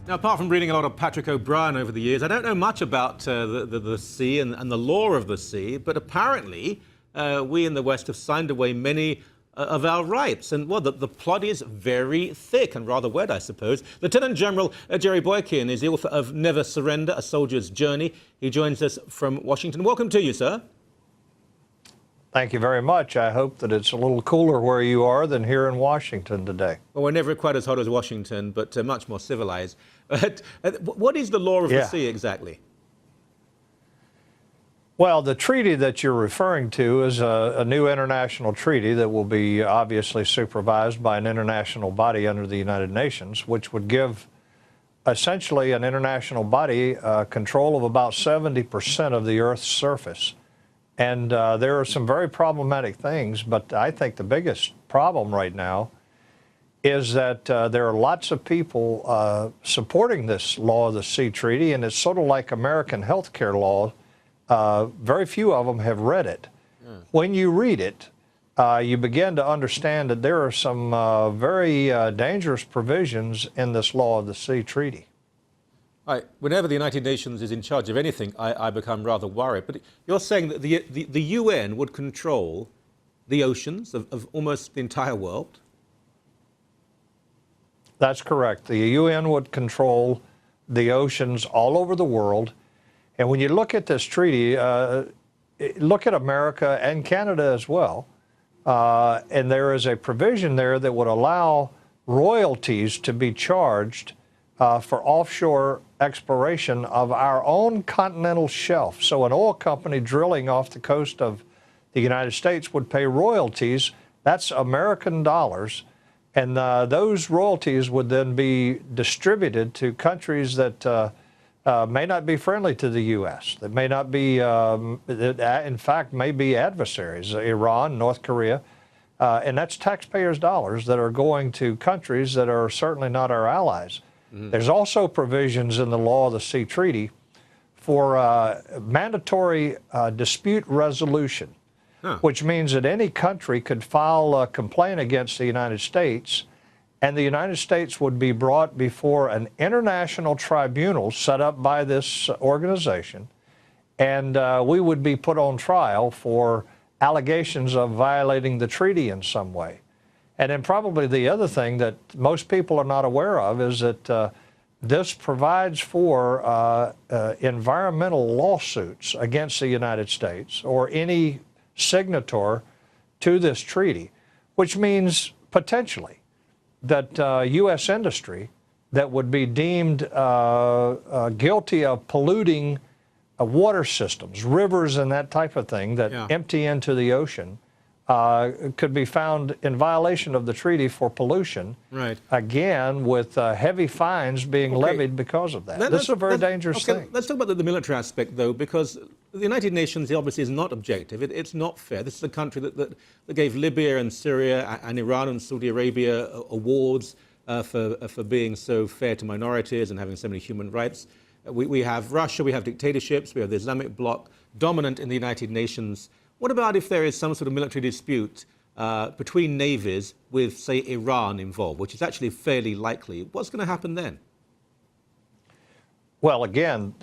Now, apart from reading a lot of Patrick O'Brien over the years, I don't know much about the sea and the law of the sea, but apparently we in the West have signed away many of our rights. And, well, the plot is very thick and rather wet, I suppose. Lieutenant General Jerry Boykin is the author of Never Surrender, A Soldier's Journey. He joins us from Washington. Welcome to you, sir. Thank you very much. I hope that it's a little cooler where you are than here in Washington today. Well, we're never quite as hot as Washington, but much more civilized. What is the law of the sea exactly? Well, the treaty that you're referring to is a new international treaty that will be obviously supervised by an international body under the United Nations, which would give essentially an international body control of about 70% of the Earth's surface. And there are some very problematic things, but I think the biggest problem right now is that there are lots of people supporting this law of the sea treaty, and it's sort of like American health care law. Very few of them have read it. When you read it, you begin to understand that there are some very dangerous provisions in this law of the sea treaty. Right. Whenever the United Nations is in charge of anything, I become rather worried. But you're saying that the UN would control the oceans of almost the entire world? That's correct. The UN would control the oceans all over the world. And when you look at this treaty, look at America and Canada as well. And there is a provision there that would allow royalties to be charged for offshore exploration of our own continental shelf. So an oil company drilling off the coast of the United States would pay royalties. That's American dollars. And those royalties would then be distributed to countries that may not be friendly to the U.S., that may not be, that in fact may be adversaries, Iran, North Korea. And that's taxpayers' dollars that are going to countries that are certainly not our allies. There's also provisions in the law of the sea treaty for mandatory dispute resolution, which means that any country could file a complaint against the United States, and the United States would be brought before an international tribunal set up by this organization, and we would be put on trial for allegations of violating the treaty in some way. And then probably the other thing that most people are not aware of is that this provides for environmental lawsuits against the United States or any signator to this treaty, which means potentially that U.S. industry that would be deemed guilty of polluting water systems, rivers and that type of thing that empty into the ocean, could be found in violation of the treaty for pollution, again, with heavy fines being levied because of that. This is a very dangerous thing. Let's talk about the military aspect, though, because the United Nations obviously is not objective. It's not fair. This is a country that gave Libya and Syria and Iran and Saudi Arabia awards for being so fair to minorities and having so many human rights. We have Russia, we have dictatorships, we have the Islamic bloc dominant in the United Nations. What about if there is some sort of military dispute between navies with, say, Iran involved, which is actually fairly likely? What's going to happen then? Well, again,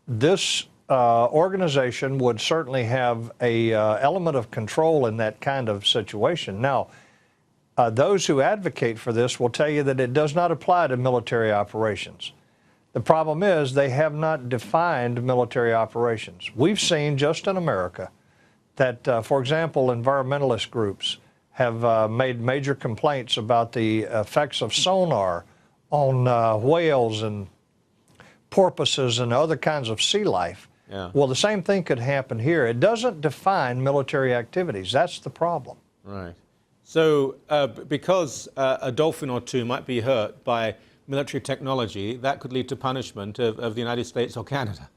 this organization would certainly have a element of control in that kind of situation. Now, those who advocate for this will tell you that it does not apply to military operations. The problem is they have not defined military operations. We've seen just in America that, for example, environmentalist groups have made major complaints about the effects of sonar on whales and porpoises and other kinds of sea life. Well, the same thing could happen here. It doesn't define military activities. That's the problem. Right. So because a dolphin or two might be hurt by military technology, that could lead to punishment of the United States or Canada.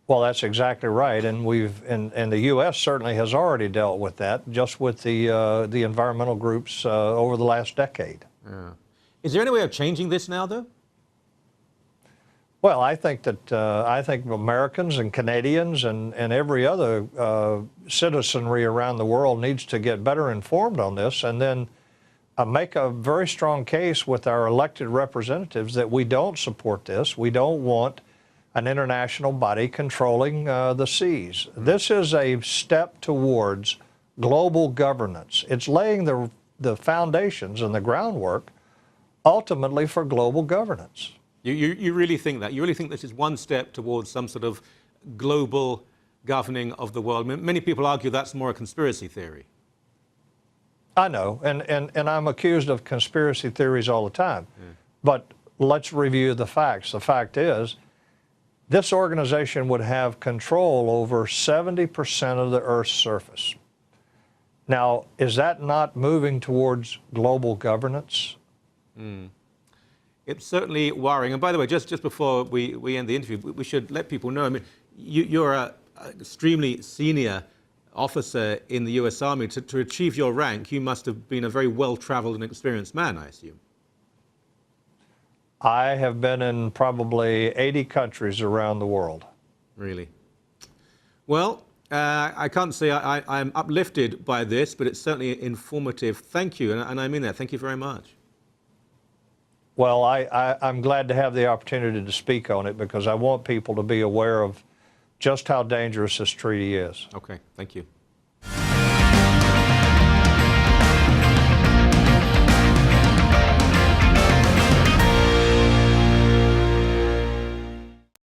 Well, that's exactly right, and and the U.S. certainly has already dealt with that, just with the environmental groups over the last decade. Is there any way of changing this now, though? Well, I think that Americans and Canadians and every other citizenry around the world needs to get better informed on this, and then make a very strong case with our elected representatives that we don't support this. We don't want an international body controlling the seas. This is a step towards global governance. It's laying the foundations and the groundwork ultimately for global governance. You really think that? You really think this is one step towards some sort of global governing of the world? Many people argue that's more a conspiracy theory. I know, and I'm accused of conspiracy theories all the time. Yeah. But let's review the facts. The fact is, this organization would have control over 70% of the Earth's surface. Now, is that not moving towards global governance? It's certainly worrying. And by the way, just before we end the interview, we should let people know, I mean, you're an extremely senior officer in the US Army. To achieve your rank, you must have been a very well-traveled and experienced man, I assume. I have been in probably 80 countries around the world. Really? Well, I can't say I'm uplifted by this, but it's certainly informative. Thank you, and I mean that. Thank you very much. Well, I'm glad to have the opportunity to speak on it because I want people to be aware of just how dangerous this treaty is. Okay, thank you.